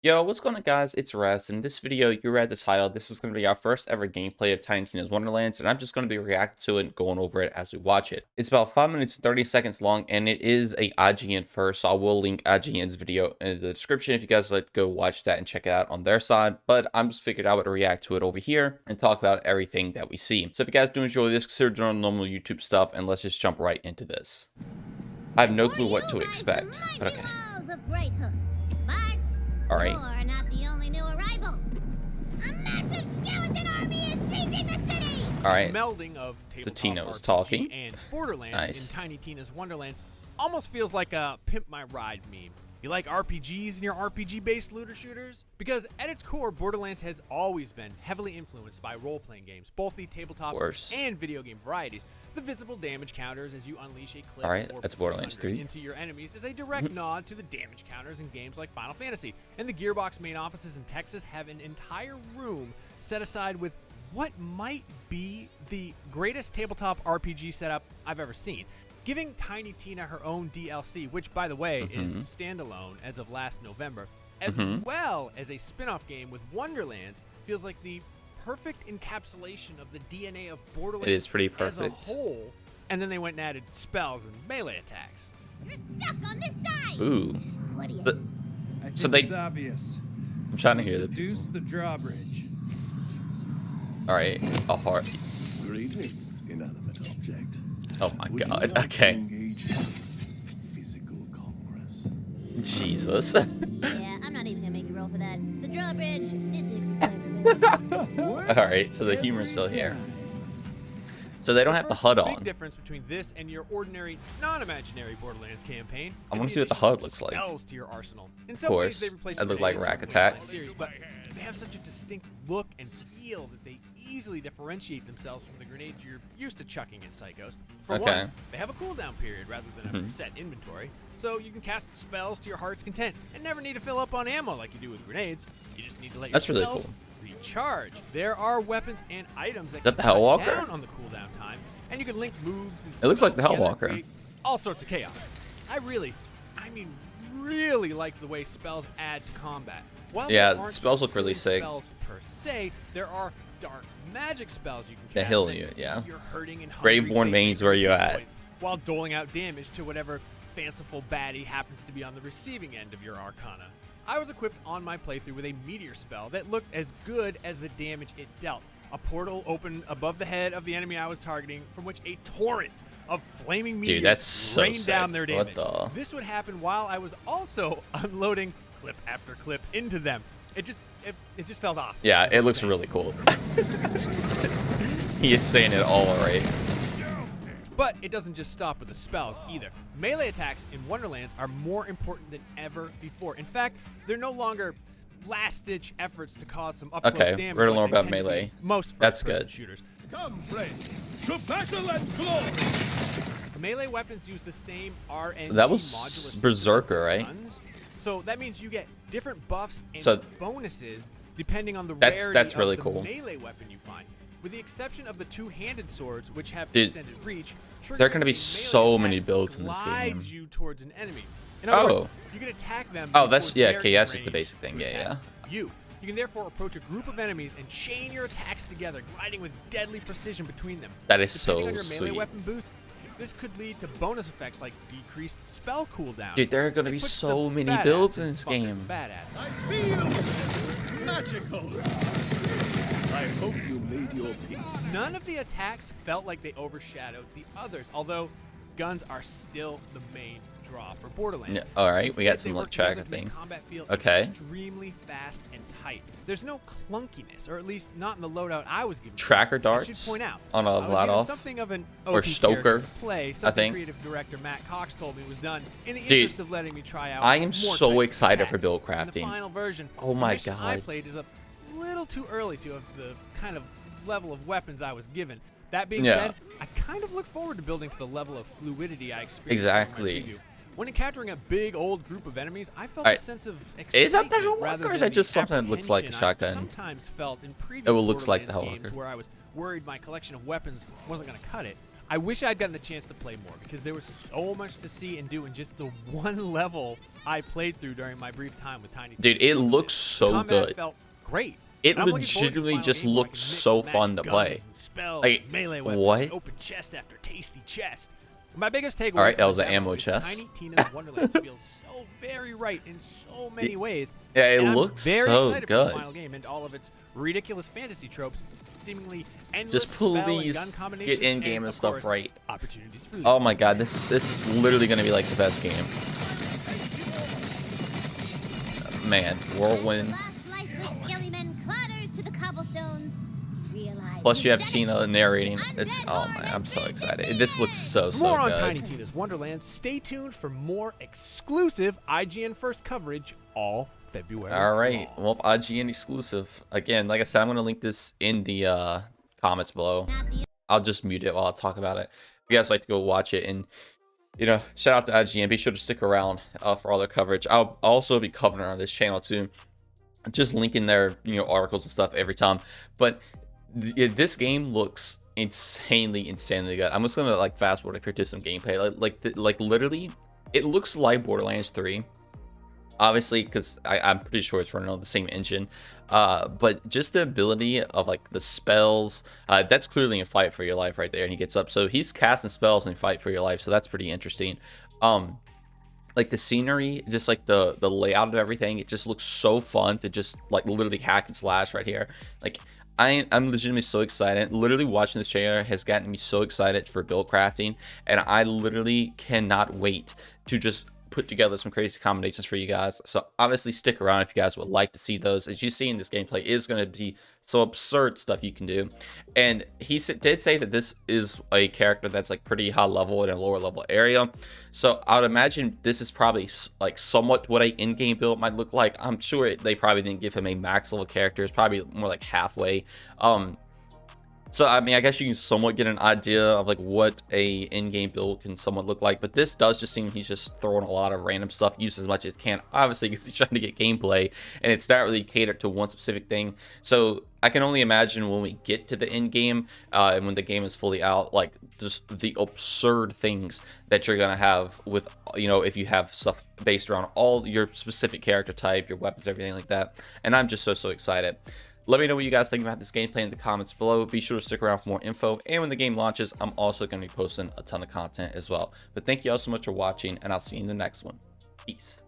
Yo, what's going on, guys? It's Raz. In this video, you read the title. This is going to be our first ever gameplay of Tiny Tina's Wonderlands, and I'm just going to be reacting to it and going over it as we watch it. It's about 5 minutes and 30 seconds long, and it is a IGN first, so I will link IGN's video in the description if you guys like to go watch that and check it out on their side. But I'm just figured I would react to it over here and talk about everything that we see. So if you guys do enjoy this, consider doing normal YouTube stuff, and let's just jump right into this. I have no clue what to expect, but okay. All right. You're not the only new arrival. A massive skeleton army is sieging the city. All right. Melding of The Tina was RPG talking. and Borderlands Nice. in Tiny Tina's Wonderland almost feels like a Pimp My Ride meme. You like RPGs and your RPG-based looter shooters? Because at its core, Borderlands has always been heavily influenced by role-playing games, both the tabletop and video game varieties. The visible damage counters as you unleash a clip Alright, that's Borderlands 3. into your enemies is a direct nod to the damage counters in games like Final Fantasy. And the Gearbox main offices in Texas have an entire room set aside with what might be the greatest tabletop RPG setup I've ever seen, giving Tiny Tina her own DLC, which, by the way, is standalone as of last November, as well as a spin-off game with Wonderlands, feels like the perfect encapsulation of the DNA of Borderlands. It is pretty as a perfect. whole. And then they went and added spells and melee attacks. You're stuck on this side. Ooh. What do you? I think So they- it's obvious. I'm trying to hear the. Seduce the drawbridge. All right. A heart. Greetings, inanimate object. Oh my Would you God. like to Okay. engage in physical congress? Jesus. Yeah, I'm not even gonna make you roll for that. The drawbridge, it takes some flavor. All right. So the humor's still here. So they don't have the HUD Big on. difference between this and your ordinary, non-imaginary Borderlands campaign. I is wanna the see what the addition HUD of looks like. Spells to your arsenal. In Of some ways, course. they replace That look like grenades Rack from the Attack. Wonderlands series, but they have such a distinct look and feel that they easily differentiate themselves from the grenades you're used to chucking at Psychos. For Okay. one, they have a cooldown period rather than a set inventory, so you can cast spells to your heart's content and never need to fill up on ammo like you do with grenades. You just need to let your That's really spells cool. recharge. There are weapons and items that that can the Hellwalker? cut down on the cooldown time, and you can link moves and It looks like the spells together and Hellwalker. create all sorts of chaos. I really like the way spells add to combat. While Yeah, there aren't spells look really healing sick. Spells per se, there are dark magic spells you can cast. They heal that you, yeah. You're hurting and hungry Graveborn Main's where you at. points, while doling out damage to whatever fanciful baddie happens to be on the receiving end of your arcana. I was equipped on my playthrough with a meteor spell that looked as good as the damage it dealt. A portal opened above the head of the enemy I was targeting, from which a torrent of flaming meteors Dude, that's so rained sick. down their What damage. the? This would happen while I was also unloading clip after clip into them. It just felt awesome. Yeah, it looks really cool. He is saying it all right. But it doesn't just stop with the spells either. Melee attacks in Wonderlands are more important than ever before. In fact, they're no longer last-ditch efforts to cause some up-close Okay, damage. we're gonna learn like they about tend to be melee. Most That's first-person good. shooters. Come, friends, to battle and glory! Melee weapons use the same RNG That was modular system Berserker, as right? guns. So that means you get different buffs and So- bonuses depending on the That's rarity really of the cool. melee weapon you find. With the exception of the two-handed swords, which have Dude, extended reach, there are gonna be triggering a so melee many attack builds in this glides game. you towards an enemy. In other Oh. words, you can attack them. Oh, that's before yeah. they're Okay, in that's just the range basic thing. to Yeah, attack yeah. You can therefore approach a group of enemies and chain your attacks together, gliding with deadly precision between them. That is Depending so on your melee sweet. weapon boosts, this could lead to bonus effects like decreased spell cooldown. Dude, there are gonna It be puts so the many badass builds in in this fuckers game. Badass. I feel magical! I hope you made your peace. None of the attacks felt like they overshadowed the others, although guns are still the main draw for Borderlands. Yeah, all right, we got Instead, some they like work together tracker to make thing. combat feel Okay. extremely fast and tight. There's no clunkiness, or at least not in the loadout I was given. Tracker I darts should point out, on a I was loud given off something of an or OP Stoker, character to play, something think. creative director Matt Cox told me was done in the Dude, interest of letting me try out. I am more so types of excited for attacks. build And the crafting. final version, Oh the my mission I God. played is a little too early to have the kind of level of weapons I was given. That being Yeah. said, I kind of look forward to building to the level of fluidity I experienced. Exactly. during my preview. When encountering a big old group of enemies, I felt Alright. a sense of Is that the excitement Hellwalker, rather or is than that just the something that looks like a apprehension I've shotgun? sometimes felt in previous It looks like the Borderlands games Hellwalker. where I was worried my collection of weapons wasn't going to cut it. I wish I'd gotten the chance to play more because there was so much to see and do in just the one level I played through during my brief time with Tiny Dude, Tina's it Wonderlands. looks so Combat good. felt great. It And I'm looking forward to the legitimately final just game where I looks can mix so and match fun to play. guns and spells, Like, and melee weapons, what? and open chest after tasty chest. My biggest takeaway Alright, that from was the an demo ammo is chest. Tiny Tina's Wonderlands feels so very right in so many ways. Yeah, it And I'm looks very so excited for good. the final game and all of its ridiculous fantasy tropes, seemingly endless Just spell and please gun combinations, get in-game and of stuff course, right. opportunities for Oh loot. my god, this is literally gonna be like the best game. Man, Whirlwind. Last lifeless skellyman clatters to the cobblestones. Realize Plus you you've have done it. Tina narrating. The It's undead oh horde man, has I'm so been excited. This looks so For more on good. Tiny Tina's Wonderlands, stay tuned for more exclusive IGN First coverage all February. All right, long. well, IGN exclusive. Again, like I said, I'm gonna link this in the comments below. Not the I'll just mute it while I talk about it. If you guys like to go watch it, and shout out to IGN. Be sure to stick around for all their coverage. I'll also be covering on this channel too, just linking their articles and stuff every time. But this game looks insanely good. I'm just gonna like fast forward here to some gameplay. Like literally, it looks like Borderlands 3. Obviously, because I'm pretty sure it's running on the same engine, but just the ability of like the spells, that's clearly a fight for your life right there. And he gets up, so he's casting spells and fight for your life, so that's pretty interesting. Like the scenery, just like the layout of everything, it just looks so fun to just like literally hack and slash right here. Like I'm legitimately so excited. Literally watching this trailer has gotten me so excited for build crafting, and I literally cannot wait to just put together some crazy combinations for you guys. So obviously stick around if you guys would like to see those. As you see in this gameplay, is going to be so absurd stuff you can do. And he did say that this is a character that's like pretty high level in a lower level area, so I would imagine this is probably like somewhat what a in-game build might look like. I'm sure they probably didn't give him a max level character. It's probably more like halfway. So I mean, I guess you can somewhat get an idea of like what a in-game build can somewhat look like, but this does just seem he's just throwing a lot of random stuff, use as much as can, obviously, because he's trying to get gameplay, and it's not really catered to one specific thing. So I can only imagine when we get to the end game, and when the game is fully out, like just the absurd things that you're gonna have with, if you have stuff based around all your specific character type, your weapons, everything like that. And I'm just so excited. Let me know what you guys think about this gameplay in the comments below. Be sure to stick around for more info. And when the game launches, I'm also going to be posting a ton of content as well. But thank you all so much for watching, and I'll see you in the next one. Peace.